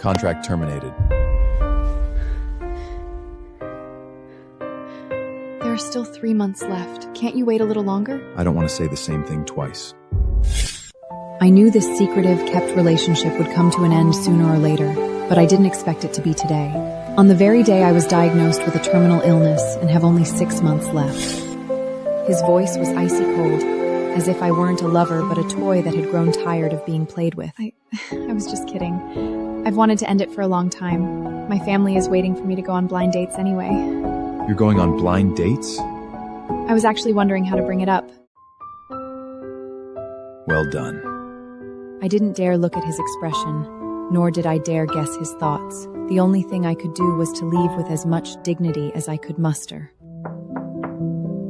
Contract terminated. There are still 3 months left. Can't you wait a little longer? I don't want to say the same thing twice. I knew this secretive, kept relationship would come to an end sooner or later, but I didn't expect it to be today. On the very day I was diagnosed with a terminal illness and have only 6 months left. His voice was icy cold, as if I weren't a lover but a toy that had grown tired of being played with. I was just kidding. I've wanted to end it for a long time. My family is waiting for me to go on blind dates anyway. You're going on blind dates? I was actually wondering how to bring it up. Well done. I didn't dare look at his expression, nor did I dare guess his thoughts. The only thing I could do was to leave with as much dignity as I could muster.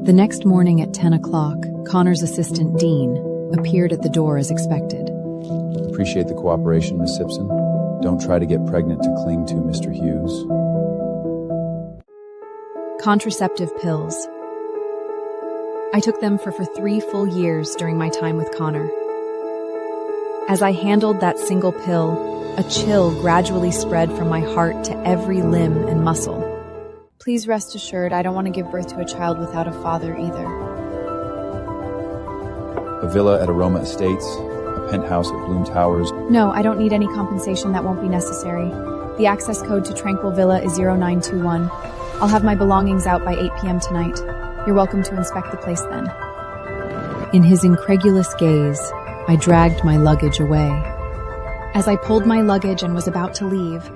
The next morning at 10 o'clock, Connor's assistant, Dean, appeared at the door as expected. Appreciate the cooperation, Miss Simpson. Don't try to get pregnant to cling to, Mr. Hughes. Contraceptive pills. I took them for 3 full years during my time with Connor. As I handled that single pill, a chill gradually spread from my heart to every limb and muscle. Please rest assured, I don't want to give birth to a child without a father either. A villa at Aroma Estates, a penthouse at Bloom Towers. No, I don't need any compensation. That won't be necessary. The access code to Tranquil Villa is 0921. I'll have my belongings out by 8 p.m. tonight. You're welcome to inspect the place then. In his incredulous gaze, I dragged my luggage away. As I pulled my luggage and was about to leave,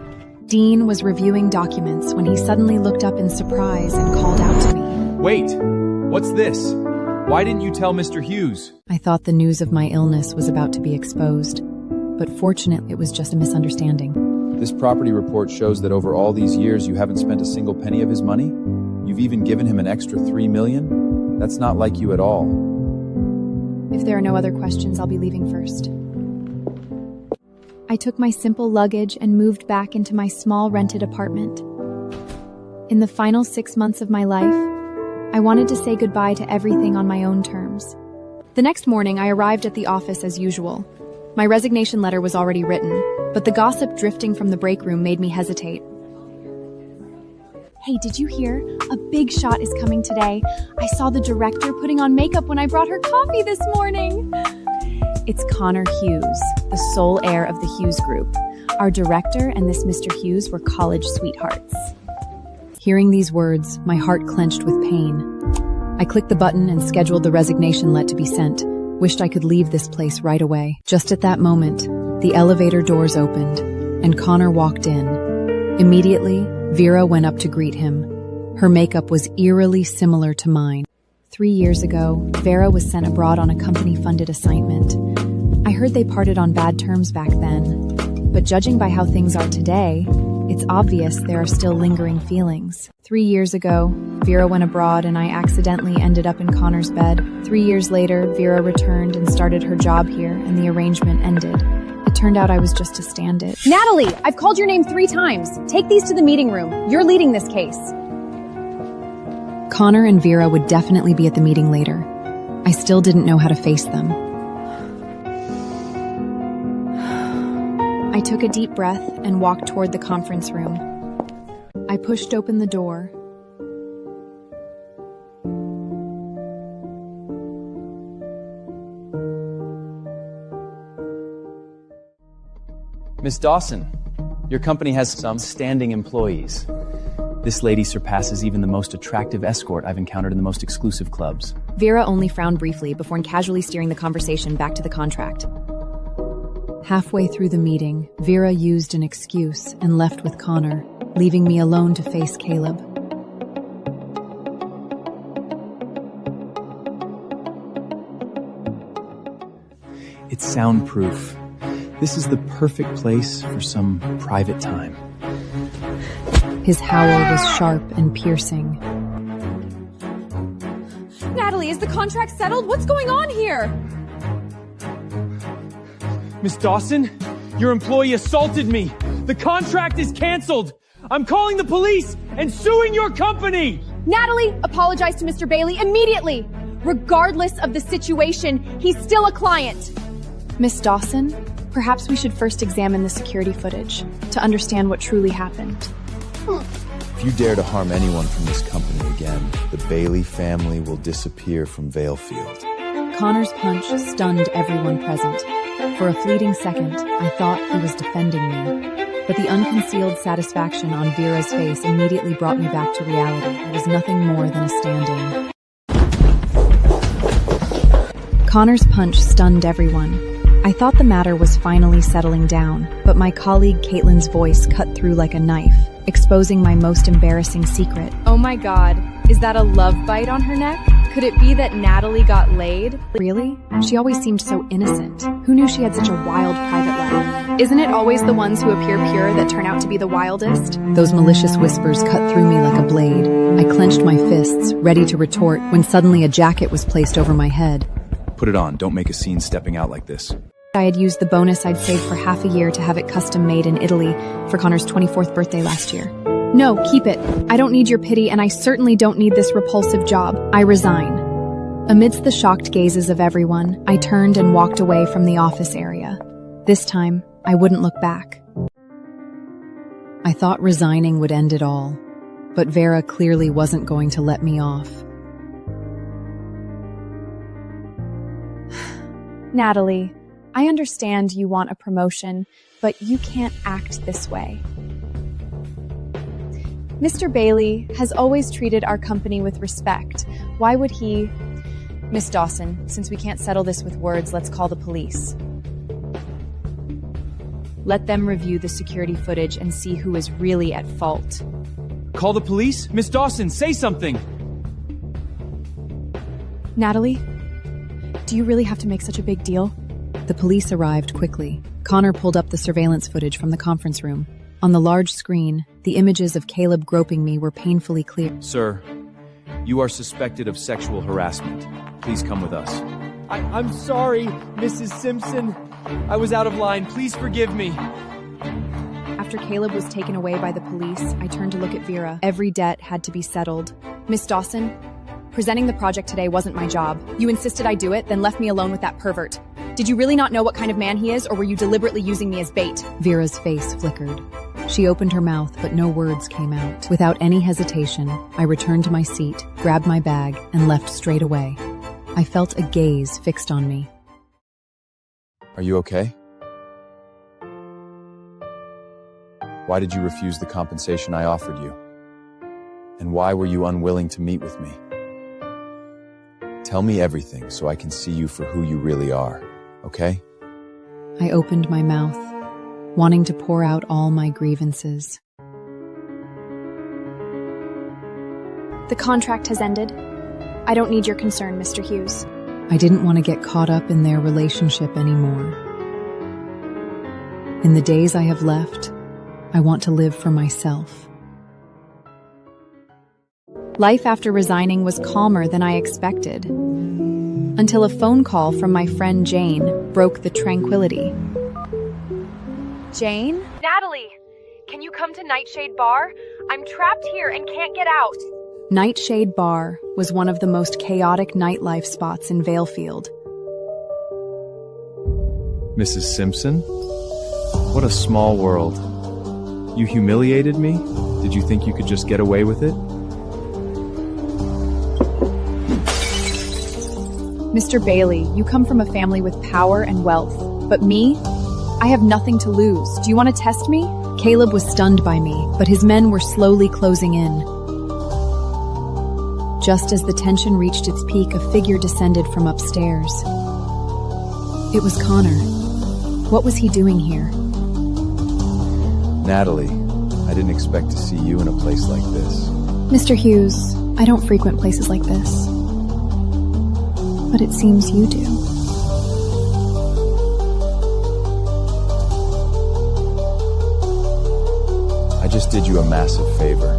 Dean was reviewing documents when he suddenly looked up in surprise and called out to me. Wait! What's this? Why didn't you tell Mr. Hughes? I thought the news of my illness was about to be exposed, but fortunately it was just a misunderstanding. This property report shows that over all these years you haven't spent a single penny of his money? You've even given him an extra $3 million? That's not like you at all. If there are no other questions, I'll be leaving first. I took my simple luggage and moved back into my small rented apartment. In the final 6 months of my life, I wanted to say goodbye to everything on my own terms. The next morning, I arrived at the office as usual. My resignation letter was already written, but the gossip drifting from the break room made me hesitate. Hey, did you hear? A big shot is coming today. I saw the director putting on makeup when I brought her coffee this morning. It's Connor Hughes, the sole heir of the Hughes Group. Our director and this Mr. Hughes were college sweethearts. Hearing these words, my heart clenched with pain. I clicked the button and scheduled the resignation letter to be sent. Wished I could leave this place right away. Just at that moment, the elevator doors opened, and Connor walked in. Immediately, Vera went up to greet him. Her makeup was eerily similar to mine. 3 years ago, Vera was sent abroad on a company-funded assignment. I heard they parted on bad terms back then, but judging by how things are today, it's obvious there are still lingering feelings. 3 years ago, Vera went abroad and I accidentally ended up in Connor's bed. 3 years later, Vera returned and started her job here, and the arrangement ended. It turned out I was just a stand-in. Natalie, I've called your name 3 times. Take these to the meeting room. You're leading this case. Connor and Vera would definitely be at the meeting later. I still didn't know how to face them. I took a deep breath and walked toward the conference room. I pushed open the door. Miss Dawson, your company has some standing employees. This lady surpasses even the most attractive escort I've encountered in the most exclusive clubs. Vera only frowned briefly before casually steering the conversation back to the contract. Halfway through the meeting, Vera used an excuse and left with Connor, leaving me alone to face Caleb. It's soundproof. This is the perfect place for some private time. His howl was sharp and piercing. Natalie, is the contract settled? What's going on here? Miss Dawson, your employee assaulted me. The contract is canceled. I'm calling the police and suing your company. Natalie, apologize to Mr. Bailey immediately. Regardless of the situation, he's still a client. Miss Dawson, Perhaps we should first examine the security footage to understand what truly happened. If you dare to harm anyone from this company again, the Bailey family will disappear from Valefield. Connor's punch stunned everyone present. For a fleeting second, I thought he was defending me. But the unconcealed satisfaction on Vera's face immediately brought me back to reality. I was nothing more than a stand-in. Connor's punch stunned everyone. I thought the matter was finally settling down, but my colleague Caitlin's voice cut through like a knife, exposing my most embarrassing secret. Oh my god, is that a love bite on her neck? Could it be that Natalie got laid? Really? She always seemed so innocent. Who knew she had such a wild private life? Isn't it always the ones who appear pure that turn out to be the wildest? Those malicious whispers cut through me like a blade. I clenched my fists, ready to retort, when suddenly a jacket was placed over my head. Put it on. Don't make a scene stepping out like this. I had used the bonus I'd saved for half a year to have it custom made in Italy for Connor's 24th birthday last year. No, keep it. I don't need your pity, and I certainly don't need this repulsive job. I resign. Amidst the shocked gazes of everyone, I turned and walked away from the office area. This time, I wouldn't look back. I thought resigning would end it all, but Vera clearly wasn't going to let me off. Natalie, I understand you want a promotion, but you can't act this way. Mr. Bailey has always treated our company with respect. Why would he... Miss Dawson, since we can't settle this with words, let's call the police. Let them review the security footage and see who is really at fault. Call the police? Miss Dawson, say something! Natalie, do you really have to make such a big deal? The police arrived quickly. Connor pulled up the surveillance footage from the conference room. On the large screen, the images of Caleb groping me were painfully clear. Sir, you are suspected of sexual harassment. Please come with us. I'm sorry, Mrs. Simpson. I was out of line. Please forgive me. After Caleb was taken away by the police, I turned to look at Vera. Every debt had to be settled. Miss Dawson, presenting the project today wasn't my job. You insisted I do it, then left me alone with that pervert. Did you really not know what kind of man he is, or were you deliberately using me as bait? Vera's face flickered. She opened her mouth, but no words came out. Without any hesitation, I returned to my seat, grabbed my bag, and left straight away. I felt a gaze fixed on me. Are you okay? Why did you refuse the compensation I offered you? And why were you unwilling to meet with me? Tell me everything so I can see you for who you really are, okay? I opened my mouth, wanting to pour out all my grievances. The contract has ended. I don't need your concern, Mr. Hughes. I didn't want to get caught up in their relationship anymore. In the days I have left, I want to live for myself. Life after resigning was calmer than I expected, until a phone call from my friend Jane broke the tranquility. Jane? Natalie, can you come to Nightshade Bar? I'm trapped here and can't get out. Nightshade Bar was one of the most chaotic nightlife spots in Valefield. Mrs. Simpson? What a small world. You humiliated me? Did you think you could just get away with it? Mr. Bailey, you come from a family with power and wealth, but me? I have nothing to lose. Do you want to test me? Caleb was stunned by me, but his men were slowly closing in. Just as the tension reached its peak, a figure descended from upstairs. It was Connor. What was he doing here? Natalie, I didn't expect to see you in a place like this. Mr. Hughes, I don't frequent places like this. But it seems you do. I just did you a massive favor.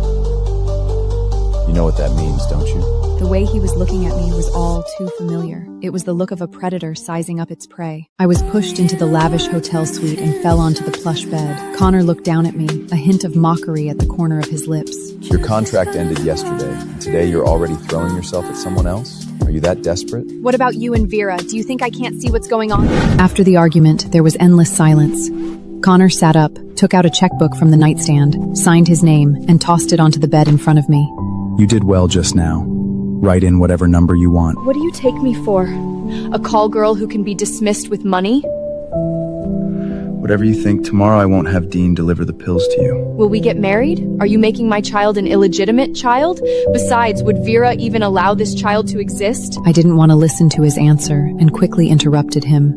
You know what that means, don't you? The way he was looking at me was all too familiar. It was the look of a predator sizing up its prey. I was pushed into the lavish hotel suite and fell onto the plush bed. Connor looked down at me, a hint of mockery at the corner of his lips. Your contract ended yesterday, and today you're already throwing yourself at someone else? Are Are you that desperate? What about you and Vera? Do you think I can't see what's going on? After the argument, there was endless silence. Connor sat up, took out a checkbook from the nightstand, signed his name, and tossed it onto the bed in front of me. You did well just now. Write in whatever number you want. What do you take me for? A call girl who can be dismissed with money? Whatever you think, tomorrow I won't have Dean deliver the pills to you. Will we get married? Are you making my child an illegitimate child? Besides, would Vera even allow this child to exist? I didn't want to listen to his answer and quickly interrupted him.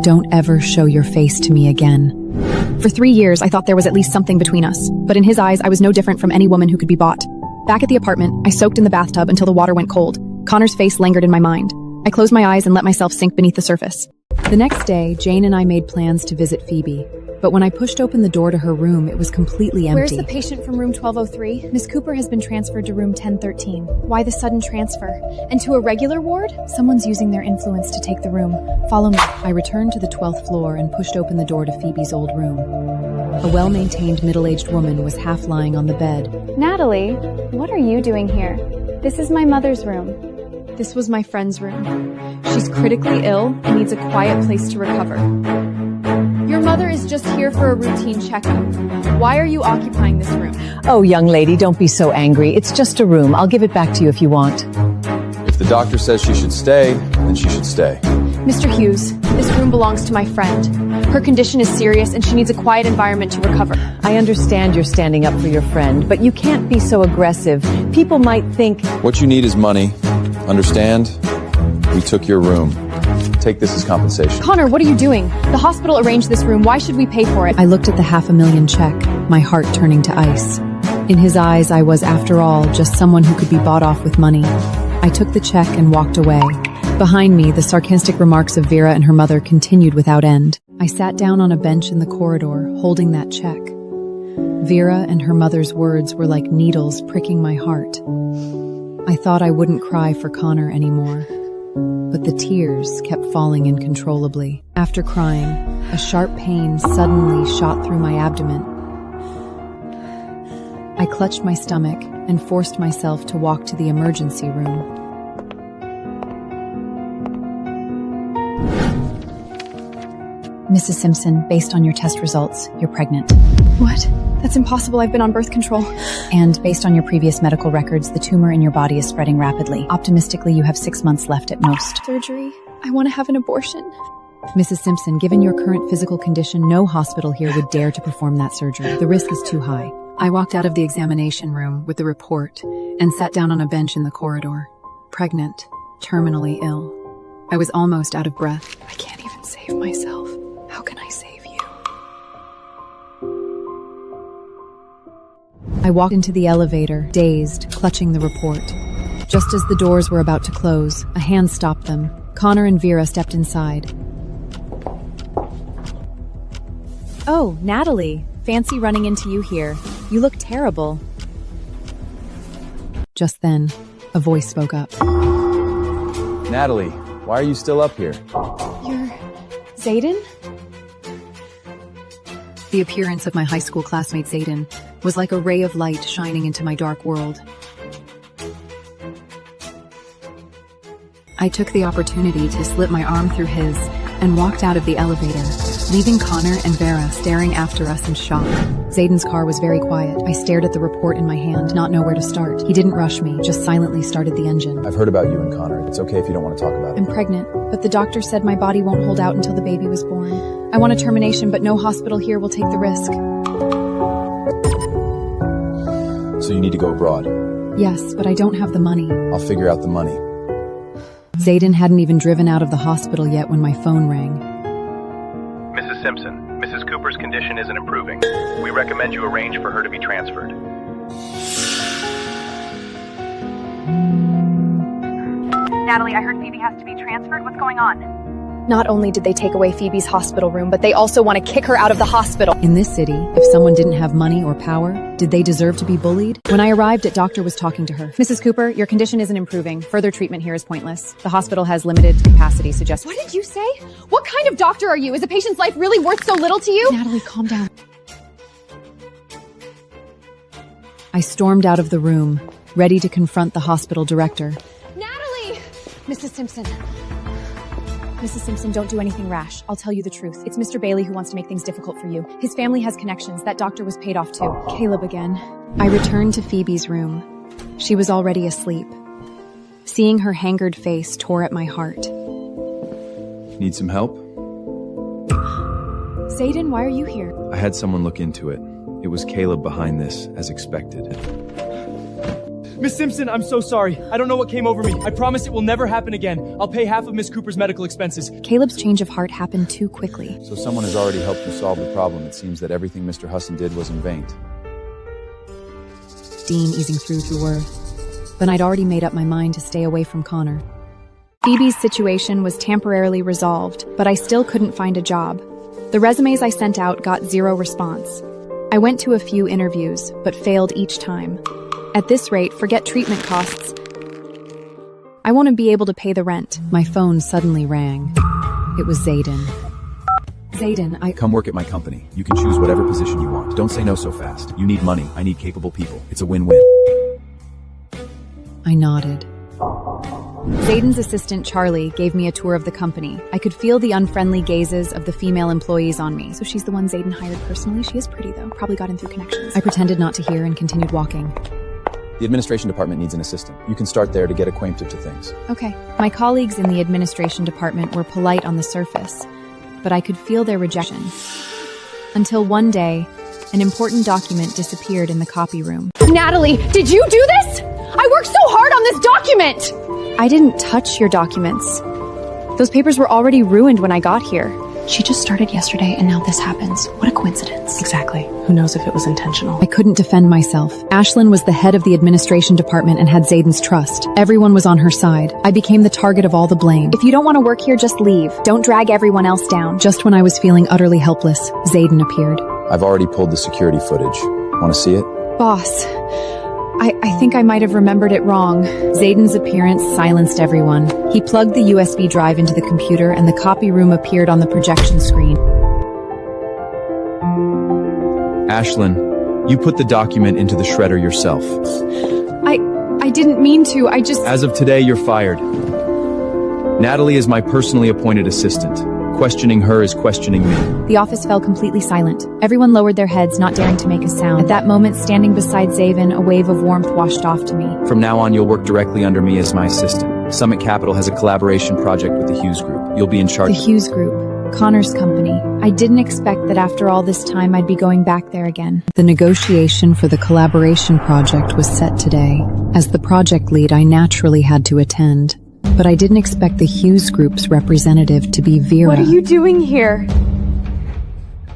Don't ever show your face to me again. For 3 years, I thought there was at least something between us. But in his eyes, I was no different from any woman who could be bought. Back at the apartment, I soaked in the bathtub until the water went cold. Connor's face lingered in my mind. I closed my eyes and let myself sink beneath the surface. The next day, Jane and I made plans to visit Phoebe. But when I pushed open the door to her room, it was completely empty. Where's the patient from room 1203? Miss Cooper has been transferred to room 1013. Why the sudden transfer? And to a regular ward? Someone's using their influence to take the room. Follow me. I returned to the 12th floor and pushed open the door to Phoebe's old room. A well-maintained middle-aged woman was half lying on the bed. Natalie, what are you doing here? This is my mother's room. This was my friend's room. She's critically ill and needs a quiet place to recover. Your mother is just here for a routine checkup. Why are you occupying this room? Oh, young lady, don't be so angry. It's just a room. I'll give it back to you if you want. If the doctor says she should stay, then she should stay. Mr. Hughes, this room belongs to my friend. Her condition is serious and she needs a quiet environment to recover. I understand you're standing up for your friend, but you can't be so aggressive. People might think... What you need is money. Understand? We took your room. Take this as compensation. Connor, what are you doing? The hospital arranged this room. Why should we pay for it? I looked at the $500,000 check, my heart turning to ice. In his eyes, I was, after all, just someone who could be bought off with money. I took the check and walked away. Behind me, the sarcastic remarks of Vera and her mother continued without end. I sat down on a bench in the corridor, holding that check. Vera and her mother's words were like needles pricking my heart. I thought I wouldn't cry for Connor anymore, but the tears kept falling uncontrollably. After crying, a sharp pain suddenly shot through my abdomen. I clutched my stomach and forced myself to walk to the emergency room. Mrs. Simpson, based on your test results, you're pregnant. What? That's impossible. I've been on birth control. And based on your previous medical records, the tumor in your body is spreading rapidly. Optimistically, you have 6 months left at most. Surgery? I want to have an abortion. Mrs. Simpson, given your current physical condition, no hospital here would dare to perform that surgery. The risk is too high. I walked out of the examination room with the report and sat down on a bench in the corridor. Pregnant, terminally ill. I was almost out of breath. I can't even save myself. How can I save you? I walked into the elevator, dazed, clutching the report. Just as the doors were about to close, a hand stopped them. Connor and Vera stepped inside. Oh, Natalie. Fancy running into you here. You look terrible. Just then, a voice spoke up. Natalie, why are you still up here? You're... Zayden? The appearance of my high school classmate Zayden was like a ray of light shining into my dark world. I took the opportunity to slip my arm through his and walked out of the elevator, leaving Connor and Vera staring after us in shock. Zayden's car was very quiet. I stared at the report in my hand, not know where to start. He didn't rush me, just silently started the engine. I've heard about you and Connor. It's okay if you don't want to talk about it. I'm pregnant, but the doctor said my body won't hold out until the baby was born. I want a termination, but no hospital here will take the risk. So you need to go abroad. Yes, but I don't have the money. I'll figure out the money. Zayden hadn't even driven out of the hospital yet when my phone rang. Mrs. Simpson, Mrs. Cooper's condition isn't improving. We recommend you arrange for her to be transferred. Natalie, I heard Phoebe has to be transferred. What's going on? Not only did they take away Phoebe's hospital room, but they also want to kick her out of the hospital. In this city, if someone didn't have money or power, did they deserve to be bullied? When I arrived, a doctor was talking to her. Mrs. Cooper, your condition isn't improving. Further treatment here is pointless. The hospital has limited capacity, suggesting... What did you say? What kind of doctor are you? Is a patient's life really worth so little to you? Natalie, calm down. I stormed out of the room, ready to confront the hospital director. Mrs. Simpson. Mrs. Simpson, don't do anything rash. I'll tell you the truth. It's Mr. Bailey who wants to make things difficult for you. His family has connections. That doctor was paid off too. Caleb again. I returned to Phoebe's room. She was already asleep. Seeing her haggard face tore at my heart. Need some help? Zayden, why are you here? I had someone look into it. It was Caleb behind this, as expected. Miss Simpson, I'm so sorry. I don't know what came over me. I promise it will never happen again. I'll pay half of Miss Cooper's medical expenses. Caleb's change of heart happened too quickly. So someone has already helped you solve the problem. It seems that everything Mr. Husson did was in vain. Dean easing through worth. But I'd already made up my mind to stay away from Connor. Phoebe's situation was temporarily resolved, but I still couldn't find a job. The resumes I sent out got zero response. I went to a few interviews, but failed each time. At this rate, forget treatment costs. I won't be able to pay the rent. My phone suddenly rang. It was Zayden. Zayden, Come work at my company. You can choose whatever position you want. Don't say no so fast. You need money. I need capable people. It's a win-win. I nodded. Zayden's assistant, Charlie, gave me a tour of the company. I could feel the unfriendly gazes of the female employees on me. So she's the one Zayden hired personally? She is pretty, though. Probably got in through connections. I pretended not to hear and continued walking. The administration department needs an assistant. You can start there to get acquainted to things. Okay. My colleagues in the administration department were polite on the surface, but I could feel their rejection. Until one day, an important document disappeared in the copy room. Natalie, did you do this? I worked so hard on this document! I didn't touch your documents. Those papers were already ruined when I got here. She just started yesterday and now this happens. What a coincidence. Exactly. Who knows if it was intentional? I couldn't defend myself. Ashlyn was the head of the administration department and had Zayden's trust. Everyone was on her side. I became the target of all the blame. If you don't want to work here, just leave. Don't drag everyone else down. Just when I was feeling utterly helpless, Zayden appeared. I've already pulled the security footage. Want to see it? Boss, I think I might have remembered it wrong. Zayden's appearance silenced everyone. He plugged the USB drive into the computer and the copy room appeared on the projection screen. Ashlyn, you put the document into the shredder yourself. I didn't mean to, I just... As of today, you're fired. Natalie is my personally appointed assistant. Questioning her is questioning me. The office fell completely silent. Everyone lowered their heads, not daring to make a sound. At that moment, standing beside Zaven, a wave of warmth washed off to me. From now on, you'll work directly under me as my assistant. Summit Capital has a collaboration project with the Hughes Group. You'll be in charge. The Hughes Group, Connor's company. I didn't expect that after all this time I'd be going back there again. The negotiation for the collaboration project was set today. As the project lead, I naturally had to attend. But I didn't expect the Hughes Group's representative to be Vera. What are you doing here?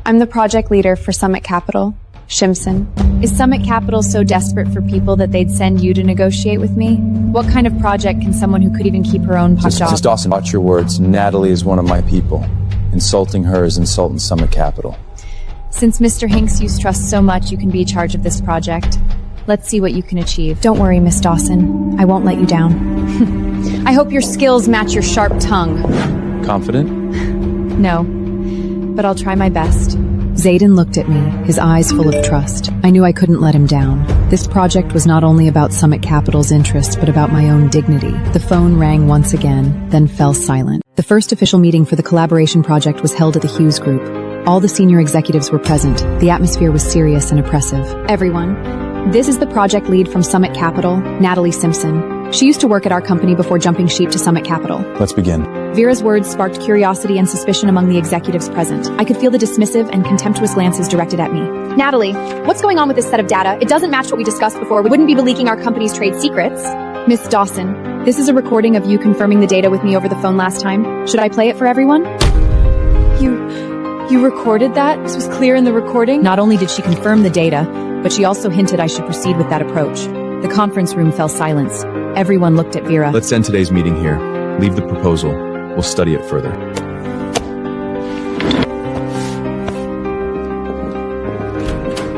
I'm the project leader for Summit Capital, Shimson. Is Summit Capital so desperate for people that they'd send you to negotiate with me? What kind of project can someone who could even keep her own job? Just Dawson, watch your words. Natalie is one of my people. Insulting her is insulting Summit Capital. Since Mr. Hinks you trust so much, you can be in charge of this project. Let's see what you can achieve. Don't worry, Miss Dawson. I won't let you down. I hope your skills match your sharp tongue. Confident? No, but I'll try my best. Zayden looked at me, his eyes full of trust. I knew I couldn't let him down. This project was not only about Summit Capital's interests, but about my own dignity. The phone rang once again, then fell silent. The first official meeting for the collaboration project was held at the Hughes Group. All the senior executives were present. The atmosphere was serious and oppressive. Everyone, this is the project lead from Summit Capital, Natalie Simpson. She used to work at our company before jumping ship to Summit Capital. Let's begin. Vera's words sparked curiosity and suspicion among the executives present. I could feel the dismissive and contemptuous glances directed at me. Natalie, what's going on with this set of data? It doesn't match what we discussed before. We wouldn't be leaking our company's trade secrets. Miss Dawson, this is a recording of you confirming the data with me over the phone last time. Should I play it for everyone? You recorded that? This was clear in the recording? Not only did she confirm the data, but she also hinted I should proceed with that approach. The conference room fell silence. Everyone looked at Vera. Let's end today's meeting here. Leave the proposal. We'll study it further.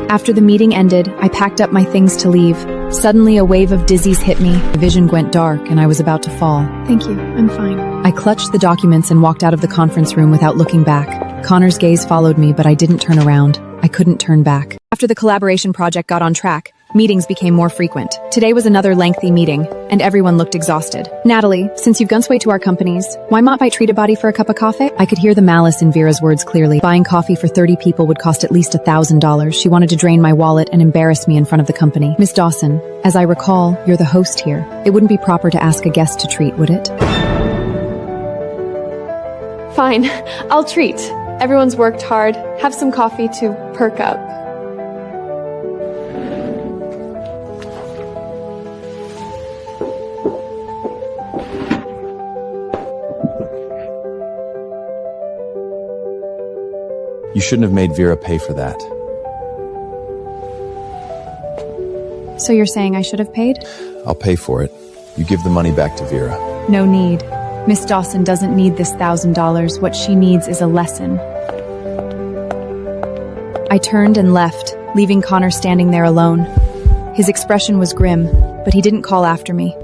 After the meeting ended, I packed up my things to leave. Suddenly, a wave of dizzies hit me. The vision went dark and I was about to fall. Thank you. I'm fine. I clutched the documents and walked out of the conference room without looking back. Connor's gaze followed me, but I didn't turn around. I couldn't turn back. After the collaboration project got on track, Meetings became more frequent. Today was another lengthy meeting, and everyone looked exhausted. Natalie, since you've gone sway to our companies, why not buy Treat a Body for a cup of coffee? I could hear the malice in Vera's words clearly. Buying coffee for 30 people would cost at least $1,000. She wanted to drain my wallet and embarrass me in front of the company. Miss Dawson, as I recall, you're the host here. It wouldn't be proper to ask a guest to treat, would it? Fine, I'll treat. Everyone's worked hard. Have some coffee to perk up. You shouldn't have made Vera pay for that. So you're saying I should have paid? I'll pay for it. You give the money back to Vera. No need. Miss Dawson doesn't need this $1,000. What she needs is a lesson. I turned and left, leaving Connor standing there alone. His expression was grim, but he didn't call after me.